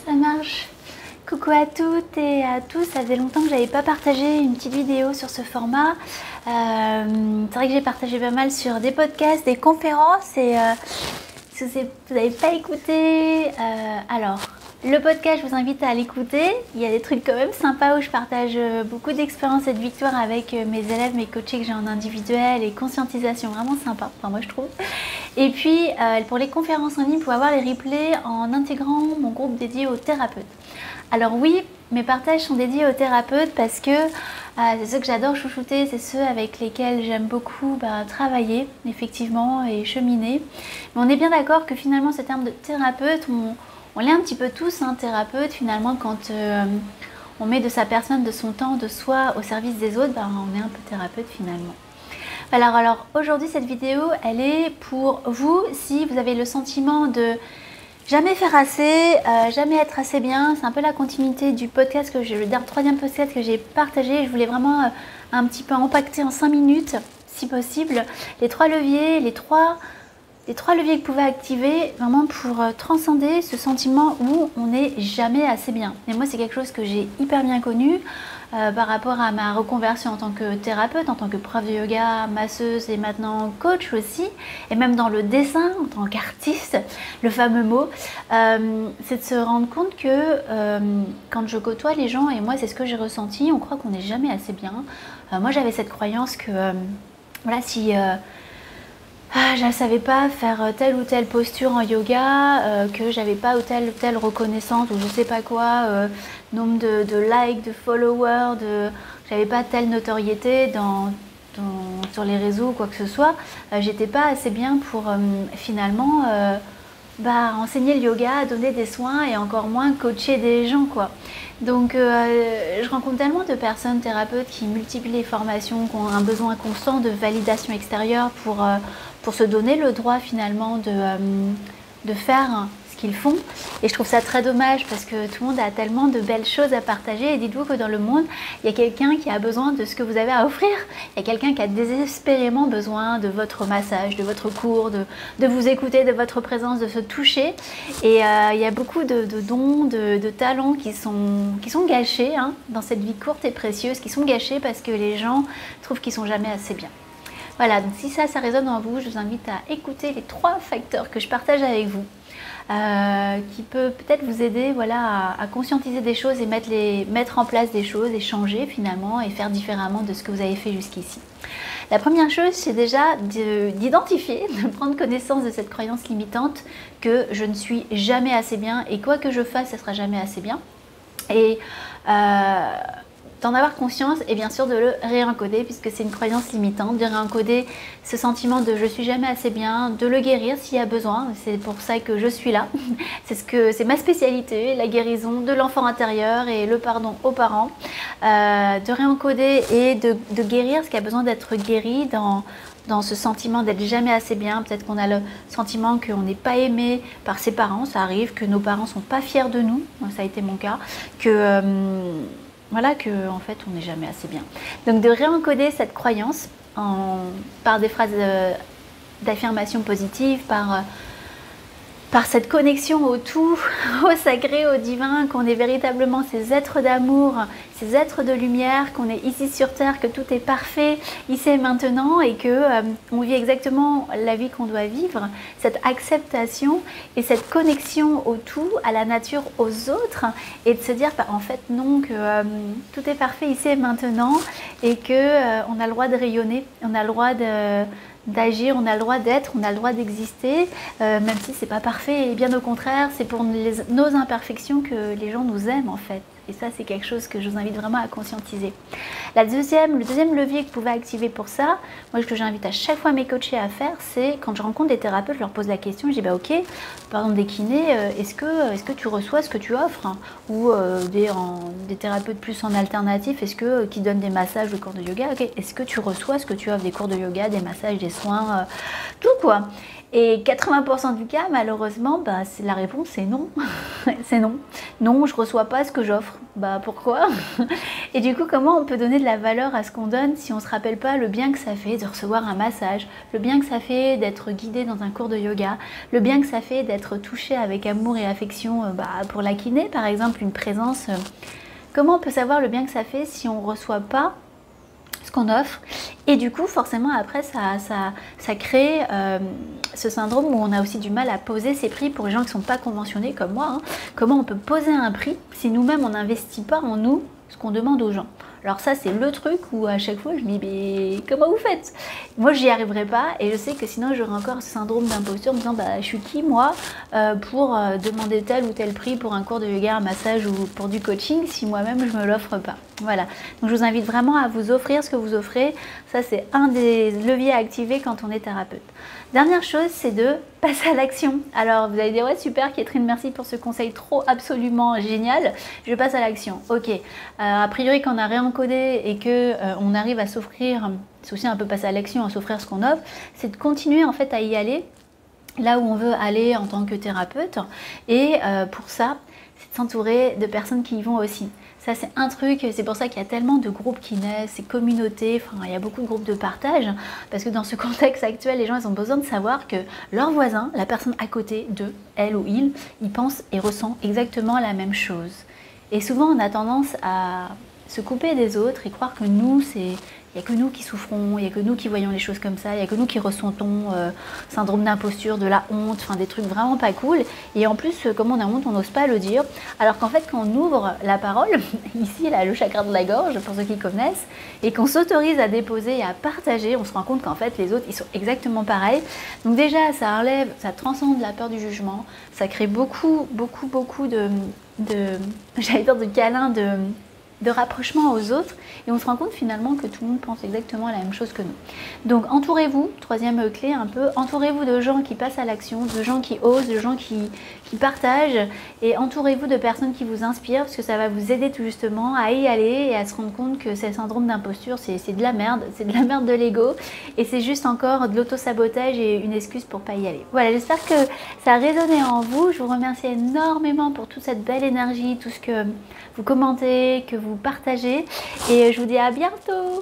Ça marche. Coucou à toutes et à tous, ça faisait longtemps que j'avais pas partagé une petite vidéo sur ce format. C'est vrai que j'ai partagé pas mal sur des podcasts, des conférences et si vous n'avez pas écouté, alors le podcast, je vous invite à l'écouter. Il y a des trucs quand même sympas où je partage beaucoup d'expériences et de victoires avec mes élèves, mes coachés que j'ai en individuel et conscientisation, vraiment sympa, enfin moi je trouve. Et puis pour les conférences en ligne, vous pouvez avoir les replays en intégrant mon groupe dédié aux thérapeutes. Alors oui, mes partages sont dédiés aux thérapeutes parce que c'est ceux que j'adore chouchouter, c'est ceux avec lesquels j'aime beaucoup travailler effectivement et cheminer. Mais on est bien d'accord que finalement ce terme de thérapeute, on l'est un petit peu tous, hein, thérapeute finalement quand on met de sa personne, de son temps, de soi au service des autres, on est un peu thérapeute finalement. Alors aujourd'hui cette vidéo elle est pour vous si vous avez le sentiment de jamais faire assez, jamais être assez bien. C'est un peu la continuité du podcast le troisième podcast que j'ai partagé. Je voulais vraiment un petit peu impacter en 5 minutes, si possible, les 3 leviers, les trois leviers que vous pouvez activer vraiment pour transcender ce sentiment où on n'est jamais assez bien. Et moi, c'est quelque chose que j'ai hyper bien connu par rapport à ma reconversion en tant que thérapeute, en tant que prof de yoga, masseuse et maintenant coach aussi, et même dans le dessin en tant qu'artiste, le fameux mot, c'est de se rendre compte que quand je côtoie les gens, et moi c'est ce que j'ai ressenti, on croit qu'on n'est jamais assez bien. Moi j'avais cette croyance que voilà, si je ne savais pas faire telle ou telle posture en yoga, que j'avais pas ou telle reconnaissance ou je sais pas quoi, nombre de likes, de followers, j'avais pas telle notoriété sur les réseaux ou quoi que ce soit, j'étais pas assez bien pour finalement enseigner le yoga, donner des soins et encore moins coacher des gens quoi. Donc je rencontre tellement de personnes thérapeutes qui multiplient les formations, qui ont un besoin constant de validation extérieure pour se donner le droit finalement de faire ce qu'ils font. Et je trouve ça très dommage parce que tout le monde a tellement de belles choses à partager. Et dites-vous que dans le monde, il y a quelqu'un qui a besoin de ce que vous avez à offrir. Il y a quelqu'un qui a désespérément besoin de votre massage, de votre cours, de vous écouter, de votre présence, de se toucher. Et il y a beaucoup de dons, de talents qui sont gâchés dans cette vie courte et précieuse, qui sont gâchés parce que les gens trouvent qu'ils ne sont jamais assez bien. Voilà, donc si ça résonne en vous, je vous invite à écouter les 3 facteurs que je partage avec vous, qui peut peut-être vous aider à conscientiser des choses et mettre en place des choses et changer finalement et faire différemment de ce que vous avez fait jusqu'ici. La première chose, c'est déjà d'identifier, de prendre connaissance de cette croyance limitante que je ne suis jamais assez bien et quoi que je fasse, ça ne sera jamais assez bien. Et d'en avoir conscience et bien sûr de le réencoder puisque c'est une croyance limitante, de réencoder ce sentiment de je suis jamais assez bien, de le guérir s'il y a besoin, c'est pour ça que je suis là, c'est ma spécialité, la guérison de l'enfant intérieur et le pardon aux parents, de réencoder et de guérir ce qui a besoin d'être guéri dans ce sentiment d'être jamais assez bien. Peut-être qu'on a le sentiment qu'on n'est pas aimé par ses parents, ça arrive, que nos parents sont pas fiers de nous, ça a été mon cas, que en fait on n'est jamais assez bien. Donc de réencoder cette croyance par des phrases d'affirmation positive, par cette connexion au tout, au sacré, au divin, qu'on est véritablement ces êtres d'amour, ces êtres de lumière, qu'on est ici sur terre, que tout est parfait ici et maintenant et que on vit exactement la vie qu'on doit vivre, cette acceptation et cette connexion au tout, à la nature, aux autres et de se dire en fait non, que tout est parfait ici et maintenant et que on a le droit de rayonner, on a le droit d'agir, on a le droit d'être, on a le droit d'exister, même si c'est pas parfait et bien au contraire, c'est pour nos imperfections que les gens nous aiment en fait. Et ça, c'est quelque chose que je vous invite vraiment à conscientiser. Le deuxième levier que vous pouvez activer pour ça, moi, ce que j'invite à chaque fois mes coachés à faire, c'est quand je rencontre des thérapeutes, je leur pose la question, je dis ok, par exemple des kinés, est-ce que tu reçois ce que tu offres ou des thérapeutes plus en alternatif, qui donnent des massages, des cours de yoga, est-ce que tu reçois ce que tu offres, des cours de yoga, des massages, des soins, tout quoi. Et 80% du cas, malheureusement, la réponse c'est non. C'est non. non, je reçois pas ce que j'offre. Bah pourquoi? Et du coup, comment on peut donner de la valeur à ce qu'on donne si on se rappelle pas le bien que ça fait de recevoir un massage, le bien que ça fait d'être guidé dans un cours de yoga, le bien que ça fait d'être touché avec amour et affection pour la kiné par exemple, une présence. Comment on peut savoir le bien que ça fait si on reçoit pas ce qu'on offre? Et du coup forcément après ça crée ce syndrome où on a aussi du mal à poser ses prix pour les gens qui ne sont pas conventionnés comme moi, hein. Comment on peut poser un prix si nous-mêmes on n'investit pas en nous ce qu'on demande aux gens? Alors ça c'est le truc où à chaque fois je me dis mais comment vous faites? Moi j'y arriverai pas et je sais que sinon j'aurais encore ce syndrome d'imposture en me disant bah je suis qui moi pour demander tel ou tel prix pour un cours de yoga, un massage ou pour du coaching si moi-même je me l'offre pas. Voilà, donc je vous invite vraiment à vous offrir ce que vous offrez. Ça c'est un des leviers à activer quand on est thérapeute. Dernière chose, c'est de passer à l'action. Alors vous allez dire ouais super Catherine, merci pour ce conseil trop absolument génial. Je passe à l'action. Ok, a priori quand on a réencodé et que on arrive à s'offrir, c'est aussi un peu passer à l'action, à s'offrir ce qu'on offre, c'est de continuer en fait à y aller là où on veut aller en tant que thérapeute. Et pour ça, c'est de s'entourer de personnes qui y vont aussi. Ça c'est un truc, c'est pour ça qu'il y a tellement de groupes qui naissent, ces communautés, enfin il y a beaucoup de groupes de partage, parce que dans ce contexte actuel, les gens ils ont besoin de savoir que leur voisin, la personne à côté d'eux, elle ou il pense et ressent exactement la même chose. Et souvent on a tendance à se couper des autres et croire que nous c'est... Il n'y a que nous qui souffrons, il n'y a que nous qui voyons les choses comme ça, il n'y a que nous qui ressentons syndrome d'imposture, de la honte, enfin des trucs vraiment pas cool. Et en plus, comme on a honte, on n'ose pas le dire. Alors qu'en fait, quand on ouvre la parole, ici, là, le chakra de la gorge, pour ceux qui connaissent, et qu'on s'autorise à déposer et à partager, on se rend compte qu'en fait, les autres, ils sont exactement pareils. Donc déjà, ça enlève, ça transcende la peur du jugement, ça crée beaucoup de j'allais dire de câlins, de rapprochement aux autres et on se rend compte finalement que tout le monde pense exactement la même chose que nous. Donc entourez-vous, troisième clé un peu, entourez-vous de gens qui passent à l'action, de gens qui osent, de gens qui partagent et entourez-vous de personnes qui vous inspirent parce que ça va vous aider tout justement à y aller et à se rendre compte que ce syndrome d'imposture c'est de la merde, c'est de la merde de l'ego et c'est juste encore de l'auto-sabotage et une excuse pour pas y aller. Voilà, j'espère que ça a résonné en vous, je vous remercie énormément pour toute cette belle énergie, tout ce que vous commentez, que vous partagez et je vous dis à bientôt.